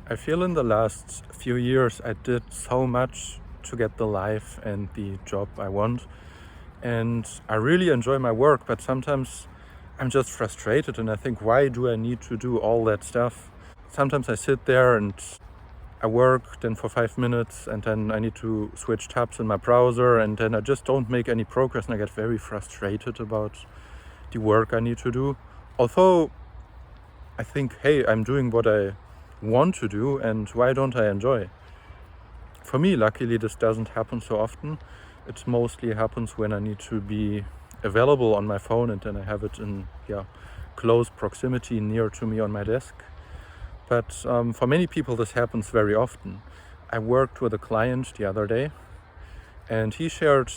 I feel in the last few years I did so much to get the life and the job I want. And I really enjoy my work, but sometimes I'm just frustrated and I think, why do I need to do all that stuff? Sometimes I sit there and I work then for 5 minutes and then I need to switch tabs in my browser and then I just don't make any progress and I get very frustrated about the work I need to do. Although I think, hey, I'm doing what I want to do and why don't I enjoy? For me, luckily, this doesn't happen so often. It mostly happens when I need to be available on my phone and then I have it in close proximity near to me on my desk. But for many people this happens very often. I worked with a client the other day and he shared,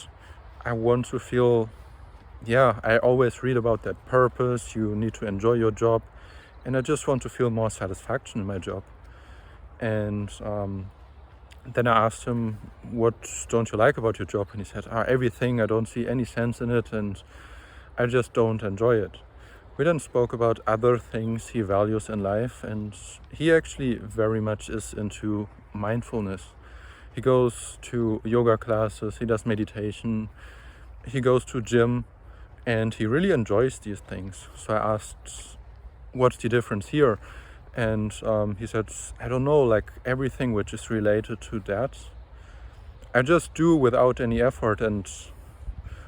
I want to feel, I always read about that purpose, you need to enjoy your job, and I just want to feel more satisfaction in my job. And then I asked him, what don't you like about your job? And he said, everything, I don't see any sense in it and I just don't enjoy it. We then spoke about other things he values in life, and he actually very much is into mindfulness. He goes to yoga classes, he does meditation, he goes to gym, and he really enjoys these things. So I asked, what's the difference here? And he said, I don't know, like everything which is related to that, I just do without any effort, and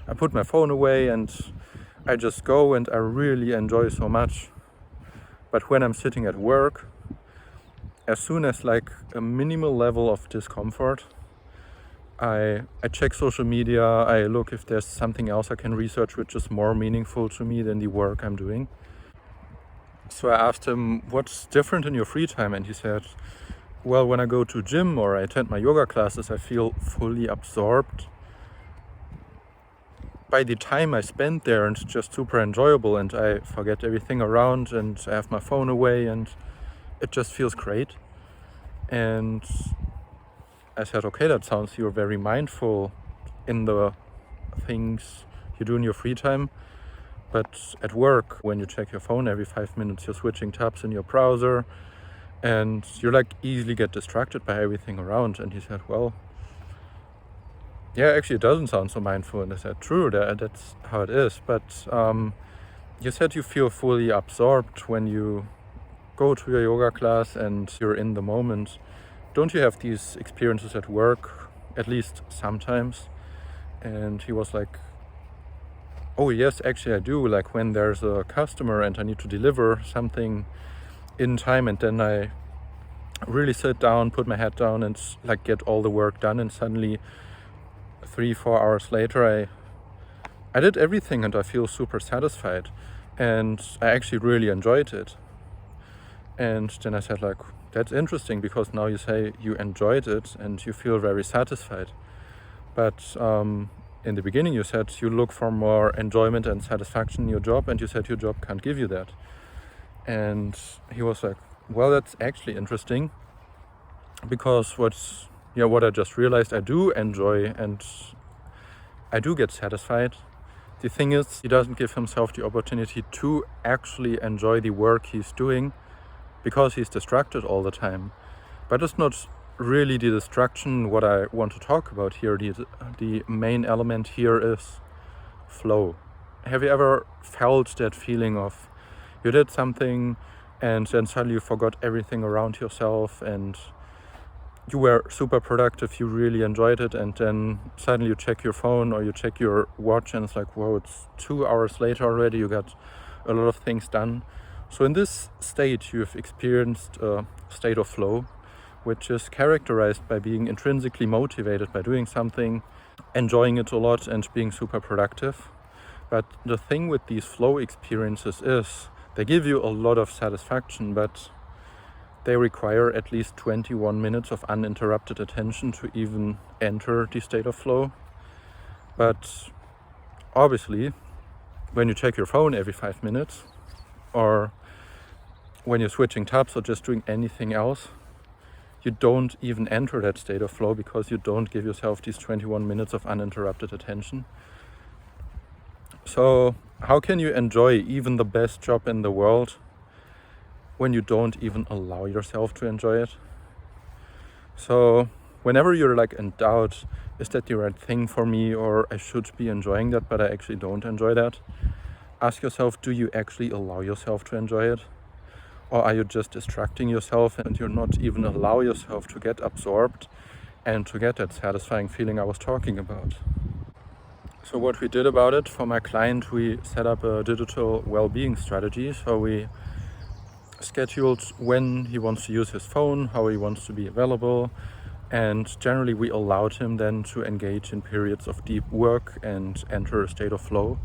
I put my phone away and I just go and I really enjoy so much. But when I'm sitting at work, as soon as like a minimal level of discomfort, I check social media, I look if there's something else I can research which is more meaningful to me than the work I'm doing. So I asked him, what's different in your free time? And he said, well, when I go to gym or I attend my yoga classes, I feel fully absorbed by the time I spend there, and it's just super enjoyable and I forget everything around and I have my phone away and it just feels great. And I said, okay, that sounds, you're very mindful in the things you do in your free time. But at work, when you check your phone every 5 minutes, you're switching tabs in your browser and you like easily get distracted by everything around. And he said, well, actually it doesn't sound so mindful. And I said, true, that's how it is. But you said you feel fully absorbed when you go to your yoga class and you're in the moment. Don't you have these experiences at work, at least sometimes? And he was like, oh yes, actually I do. Like when there's a customer and I need to deliver something in time, and then I really sit down, put my head down and like get all the work done, and suddenly 3-4 hours later I did everything and I feel super satisfied and I actually really enjoyed it. And then I said, like, that's interesting, because now you say you enjoyed it and you feel very satisfied, but in the beginning you said you look for more enjoyment and satisfaction in your job, and you said your job can't give you that. And he was like, well, that's actually interesting, because what I just realized, I do enjoy and I do get satisfied. The thing is, he doesn't give himself the opportunity to actually enjoy the work he's doing because he's distracted all the time. But it's not really the distraction what I want to talk about here. The main element here is flow. Have you ever felt that feeling of you did something and then suddenly you forgot everything around yourself and you were super productive, you really enjoyed it, and then suddenly you check your phone or you check your watch and it's like, whoa, it's 2 hours later already, you got a lot of things done. So in this state you've experienced a state of flow, which is characterized by being intrinsically motivated by doing something, enjoying it a lot and being super productive. But the thing with these flow experiences is they give you a lot of satisfaction, but they require at least 21 minutes of uninterrupted attention to even enter the state of flow. But obviously, when you check your phone every 5 minutes, or when you're switching tabs or just doing anything else, you don't even enter that state of flow because you don't give yourself these 21 minutes of uninterrupted attention. So how can you enjoy even the best job in the world when you don't even allow yourself to enjoy it. So whenever you're like in doubt, is that the right thing for me, or I should be enjoying that but I actually don't enjoy that, ask yourself, do you actually allow yourself to enjoy it? Or are you just distracting yourself and you're not even allow yourself to get absorbed and to get that satisfying feeling I was talking about? So what we did about it, for my client, we set up a digital well-being strategy. So we scheduled when he wants to use his phone, how he wants to be available, and generally we allowed him then to engage in periods of deep work and enter a state of flow.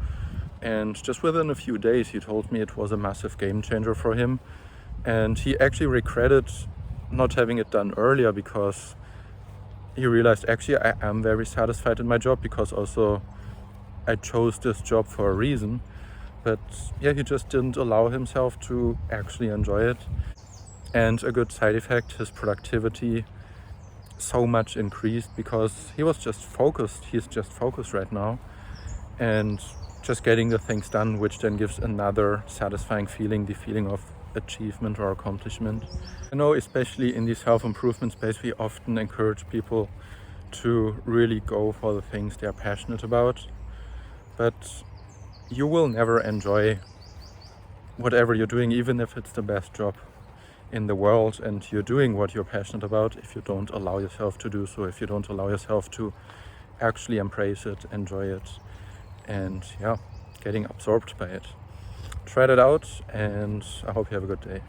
And just within a few days he told me it was a massive game changer for him, and he actually regretted not having it done earlier, because he realized actually I am very satisfied in my job, because also I chose this job for a reason. But yeah, he just didn't allow himself to actually enjoy it. And a good side effect, his productivity so much increased, because he was just focused. He's just focused right now and just getting the things done, which then gives another satisfying feeling, the feeling of achievement or accomplishment. I know, especially in the self-improvement space, we often encourage people to really go for the things they are passionate about, but you will never enjoy whatever you're doing, even if it's the best job in the world and you're doing what you're passionate about, if you don't allow yourself to do so, if you don't allow yourself to actually embrace it, enjoy it, and yeah, getting absorbed by it. Try that out, and I hope you have a good day.